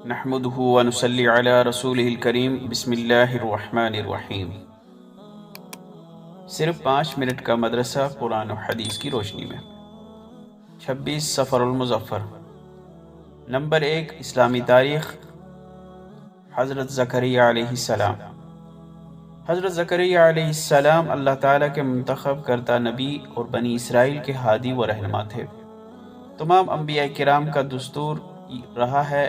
نحمده ونصلي على رسوله الکریم بسم اللہ الرحمن الرحیم۔ صرف 5 منٹ کا مدرسہ قرآن و حدیث کی روشنی میں 26 صفر المظفر۔ نمبر 1، اسلامی تاریخ۔ حضرت زکریا علیہ السلام۔ حضرت زکریا علیہ السلام اللہ تعالیٰ کے منتخب کردہ نبی اور بنی اسرائیل کے ہادی و رہنما تھے۔ تمام انبیاء کرام کا دستور رہا ہے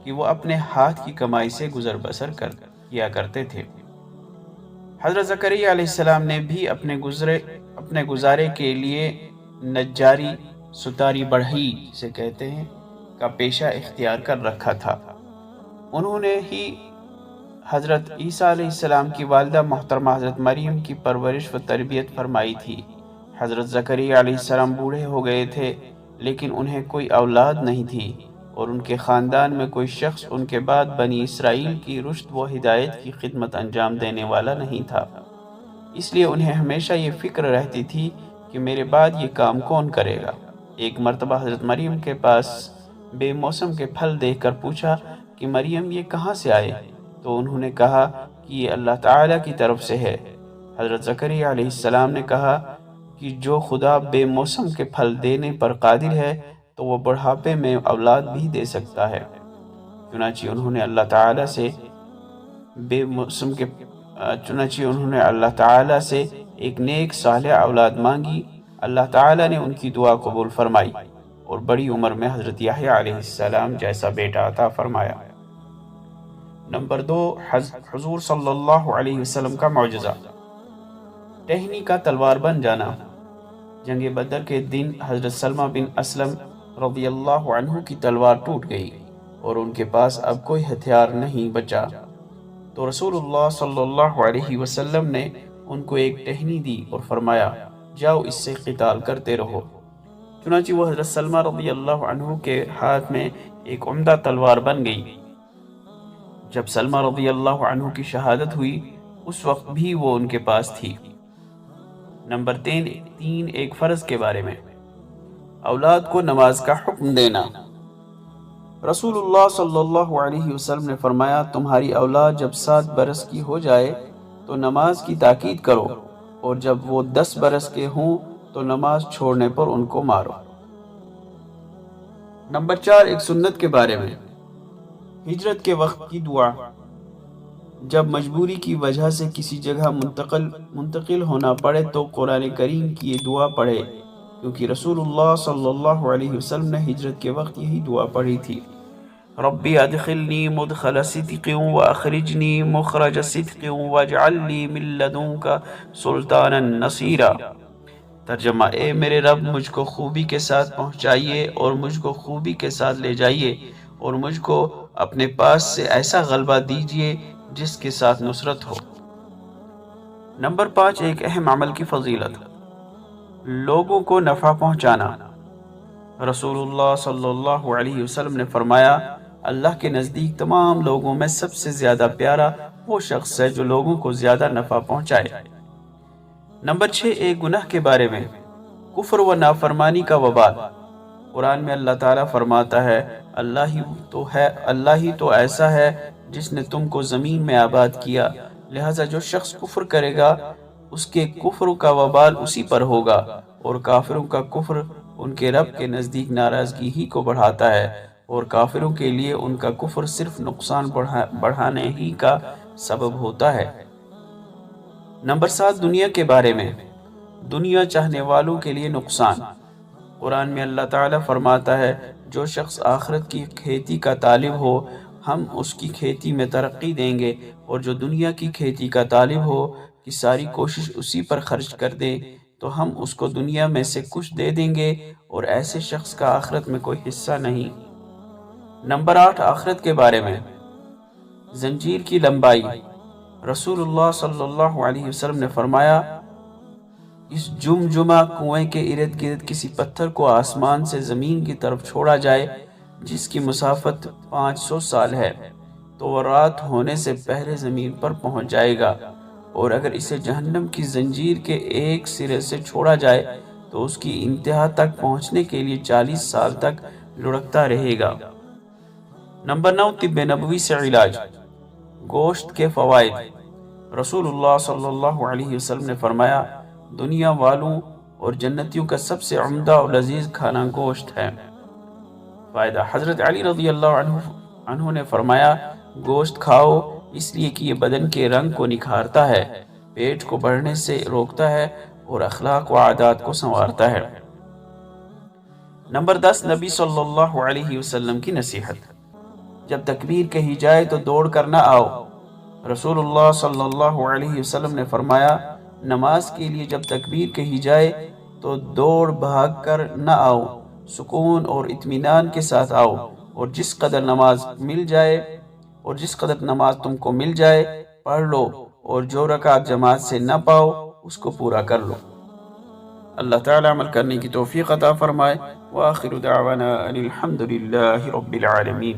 کہ وہ اپنے ہاتھ کی کمائی سے گزر بسر کیا کرتے تھے۔ حضرت زکریا علیہ السلام نے بھی اپنے گزارے کے لیے نجاری ستاری بڑھئی سے کہتے ہیں کا پیشہ اختیار کر رکھا تھا۔ انہوں نے ہی حضرت عیسیٰ علیہ السلام کی والدہ محترمہ حضرت مریم کی پرورش و تربیت فرمائی تھی۔ حضرت زکریا علیہ السلام بوڑھے ہو گئے تھے لیکن انہیں کوئی اولاد نہیں تھی، اور ان کے خاندان میں کوئی شخص ان کے بعد بنی اسرائیل کی رشد و ہدایت کی خدمت انجام دینے والا نہیں تھا، اس لیے انہیں ہمیشہ یہ فکر رہتی تھی کہ میرے بعد یہ کام کون کرے گا۔ ایک مرتبہ حضرت مریم کے پاس بے موسم کے پھل دیکھ کر پوچھا کہ مریم یہ کہاں سے آئے؟ تو انہوں نے کہا کہ یہ اللہ تعالیٰ کی طرف سے ہے۔ حضرت زکریا علیہ السلام نے کہا کہ جو خدا بے موسم کے پھل دینے پر قادر ہے تو وہ بڑھاپے میں اولاد بھی دے سکتا ہے۔ چنانچہ انہوں نے اللہ تعالیٰ سے ایک نیک صالح اولاد مانگی۔ اللہ تعالیٰ نے ان کی دعا قبول فرمائی اور بڑی عمر میں حضرت یحییٰ علیہ السلام جیسا بیٹا عطا فرمایا۔ نمبر 2، حضور صلی اللہ علیہ وسلم کا معجزہ، ٹہنی کا تلوار بن جانا۔ جنگ بدر کے دن حضرت سلمہ بن اسلم رضی اللہ عنہ کی تلوار ٹوٹ گئی اور ان کے پاس اب کوئی ہتھیار نہیں بچا، تو رسول اللہ صلی اللہ علیہ وسلم نے ان کو ایک ٹہنی دی اور فرمایا جاؤ اس سے قتال کرتے رہو۔ چنانچہ وہ حضرت سلمہ رضی اللہ عنہ کے ہاتھ میں ایک عمدہ تلوار بن گئی۔ جب سلمہ رضی اللہ عنہ کی شہادت ہوئی اس وقت بھی وہ ان کے پاس تھی۔ نمبر 3، ایک فرض کے بارے میں، اولاد کو نماز کا حکم دینا۔ رسول اللہ صلی اللہ علیہ وسلم نے فرمایا تمہاری اولاد جب 7 برس کی ہو جائے تو نماز کی تاکید کرو، اور جب وہ 10 برس کے ہوں تو نماز چھوڑنے پر ان کو مارو۔ نمبر 4، ایک سنت کے بارے میں، ہجرت کے وقت کی دعا۔ جب مجبوری کی وجہ سے کسی جگہ منتقل ہونا پڑے تو قرآن کریم کی یہ دعا پڑھے، کیونکہ رسول اللہ صلی اللہ علیہ وسلم نے ہجرت کے وقت یہی دعا پڑھی تھی، ربی ادخلنی مدخل صدق واخرجنی مخرج صدق واجعل لی من لدنک سلطانا نصیرا۔ ترجمہ، اے میرے رب مجھ کو خوبی کے ساتھ پہنچائیے اور مجھ کو خوبی کے ساتھ لے جائیے، اور مجھ کو اپنے پاس سے ایسا غلبہ دیجیے جس کے ساتھ نصرت ہو۔ نمبر 5، ایک اہم عمل کی فضیلت، لوگوں کو نفع پہنچانا۔ رسول اللہ صلی اللہ علیہ وسلم نے فرمایا اللہ کے نزدیک تمام لوگوں میں سب سے زیادہ پیارا وہ شخص ہے جو لوگوں کو زیادہ نفع پہنچائے۔ نمبر 6، ایک گناہ کے بارے میں، کفر و نافرمانی کا وبال۔ قرآن میں اللہ تعالیٰ فرماتا ہے اللہ ہی تو ایسا ہے جس نے تم کو زمین میں آباد کیا، لہذا جو شخص کفر کرے گا اس کے کفر کا وبال اسی پر ہوگا، اور کافروں کا کفر ان کے رب کے نزدیک ناراضگی ہی کو بڑھاتا ہے، اور کافروں کے لیے ان کا کفر صرف نقصان بڑھانے ہی کا سبب ہوتا ہے۔ نمبر 7، دنیا کے بارے میں، دنیا چاہنے والوں کے لیے نقصان۔ قرآن میں اللہ تعالیٰ فرماتا ہے جو شخص آخرت کی کھیتی کا طالب ہو ہم اس کی کھیتی میں ترقی دیں گے، اور جو دنیا کی کھیتی کا طالب ہو کہ ساری کوشش اسی پر خرچ کر دے تو ہم اس کو دنیا میں سے کچھ دے دیں گے، اور ایسے شخص کا آخرت میں کوئی حصہ نہیں۔ نمبر 8، آخرت کے بارے میں، زنجیر کی لمبائی۔ رسول اللہ صلی اللہ علیہ وسلم نے فرمایا اس جمجمہ کنویں کے ارد گرد کسی پتھر کو آسمان سے زمین کی طرف چھوڑا جائے جس کی مسافت 500 سال ہے تو وہ رات ہونے سے پہلے زمین پر پہنچ جائے گا، اور اگر اسے جہنم کی زنجیر کے ایک سرے سے چھوڑا جائے تو اس کی انتہا تک پہنچنے کے لیے 40 سال تک لڑکتا رہے گا۔ نمبر 9، طب نبوی سے علاج، گوشت کے فوائد۔ رسول اللہ صلی اللہ علیہ وسلم نے فرمایا، دنیا والوں اور جنتیوں کا سب سے عمدہ اور لذیذ کھانا گوشت ہے۔ فائدہ، حضرت علی رضی اللہ عنہ نے فرمایا، گوشت کھاؤ اس لیے کہ یہ بدن کے رنگ کو نکھارتا ہے، پیٹ کو بڑھنے سے روکتا ہے اور اخلاق و عادات کو سنوارتا ہے۔ نمبر 10، نبی صلی اللہ علیہ وسلم کی نصیحت، جب تکبیر کہی جائے تو دوڑ کر نہ آؤ۔ رسول اللہ صلی اللہ علیہ وسلم نے فرمایا، نماز کے لیے جب تکبیر کہی جائے تو دوڑ بھاگ کر نہ آؤ، سکون اور اطمینان کے ساتھ آؤ، اور جس قدر نماز تم کو مل جائے پڑھ لو، اور جو رکعت جماعت سے نہ پاؤ اس کو پورا کر لو۔ اللہ تعالی عمل کرنے کی توفیق عطا فرمائے۔ وآخر دعوانا ان الحمد للہ رب العالمین۔